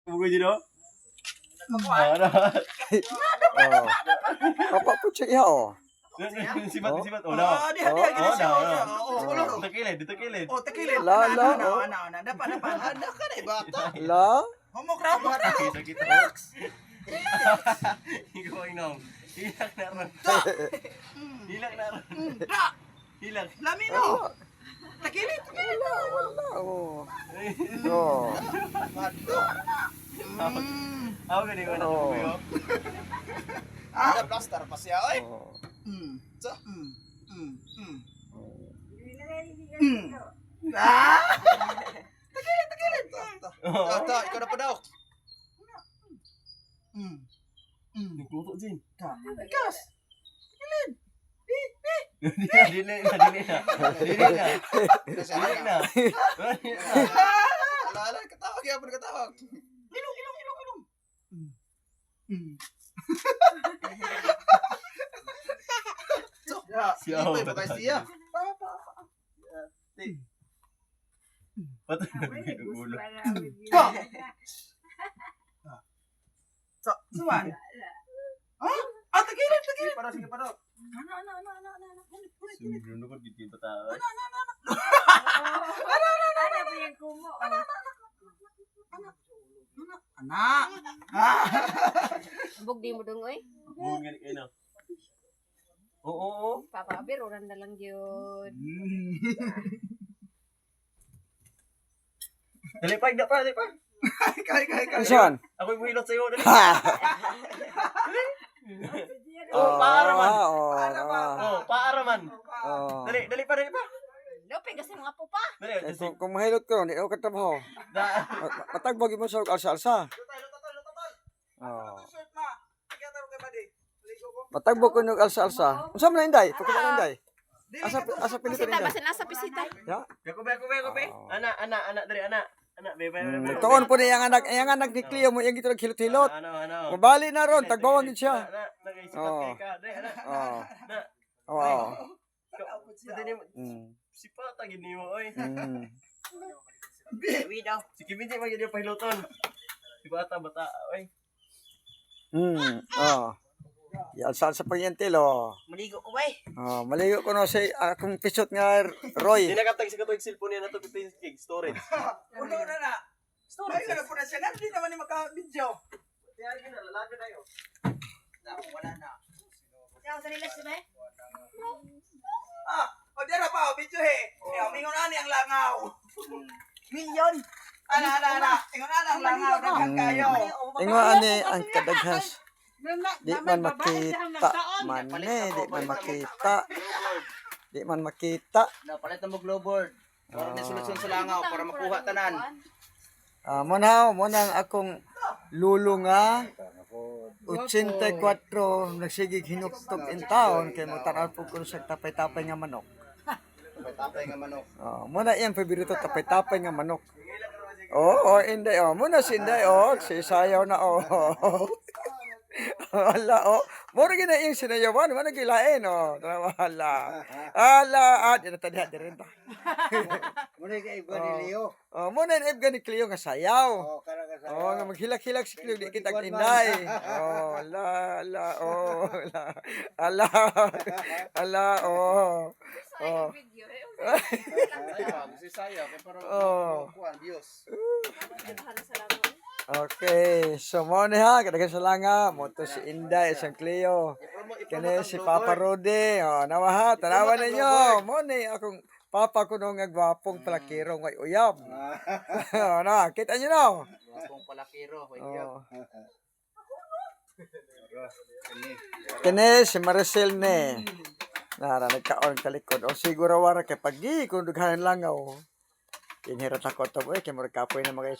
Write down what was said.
Bugoy din, oh. Ano? Oh. Papa po siya oh. Sibat. Oh, no. Di siya. Dito kilid. Oh, takilid. La. Dapat. Anak ka na, bata. La. Humokraw. Sakit. Relax. Ikaw, Inong. Hilak na ron. Hilak. Lamino. Takilid. Wala. Oh. Oh. Ako ganun ko na Oh. bugoy, oh. Ada plaster pa siya, oy. Oh. So, Takilid. Ikaw na pa daw. Nagluto, Jin. Ikas. Dili na. Ala, katawag yan, katawag. Ilong. Siya, Ipay pa kay siya. Patay na yung ulo. Suwan. Ah, takilid. Sige pa daw. Sumbrun ko dito yung bata. Ano ba yung kumo? Anak. Bugdi mo dong, oy. Buhon nga ni kayo, no? Oo. Papabir, oran na lang yun. Dali pa. Kay. Saan? Ako yung muhilot sa'yo. Dali. Ha. Oh, paaraman. Paaraman. Oh. Dali pa. Lope, kasi mga pupa. Eh, kung mahilot ko, hindi ako katrabaho. Matagbagi mo sa alsa-alsa. Oh. Matagbog ko ng alsa-alsa. Unsa man inday? Pagkuha na inday. Asa pinito Sita, inday. basta nasa pisita. Ya. Yakobe. Anak, dali, anak. Anak, bebe. Tuon po niya ang anak ni Cleo mo, yung gito naghilot-hilot. Ano. Mabali na ron, tagbawang din siya. Nag-isipat kayo ka. Dali, anak. Oh. Anak. Oo. Sipata, gini mo, oy. Sabi daw. Si Kevin, di magiging yung pahiloton. Sipata, bata, oy. Oh. Alsa-alsa pa yan, Tilo. Maligo ko ba eh? Oh, maligo ko no sa akong pisot nga Roy. Hindi nakatag si katuig cellphone niya na to 15 gig storage. Uno na. Ay, wala po na siya. Hindi naman yung maka-video. Kaya yun na, lalaga na yun. Wala na. Ikaw sa nila siya eh? O dira pa, video he. Mingon ani ang langaw. Milyon. Ana. Ingon ana ang langaw. Daghang kayo. Ingo ani ang kadaghas. Di man makita man Di man makita. Napalit na mo glowboard. Para na solusyon sa langaw para makuha tanan. Mo nang akong lulo nga 84 nagsigig hinuktok in taon kay mo tanaw po kun sa tapay-tapay nga manok. Tapay nga manok. Mo na iyang paborito tapay-tapay nga manok. Inday mo na si Inday si sayaw na Ala mura gina yung sinayawan mo nagilain ala di na tadya din ta. Muna kay iba ni Leo. Mo na ibga ni Cleo nga sayaw. Kara ka Nga maghilak-hilak si Cleo di kita Inday. Ala Video eh. Si Saya kay para kuan Dios. Ano sa langoy? Okay, so mo ni ha, kadagan sa langa, mo to si Inday, isang Cleo. Kani si Papa Rudy, nawa ha, tanawan ninyo. Mo ni akong papa ko nung gwapong palakiro ngay uyab. Na, kita niyo no. Gwapong palakiro, uyab. Kani si Maricel ne. Nara nagkaon kalikod. Siguro wara kay pagi kung dughan langaw. Inhirat ako to kay mo kapoy na mga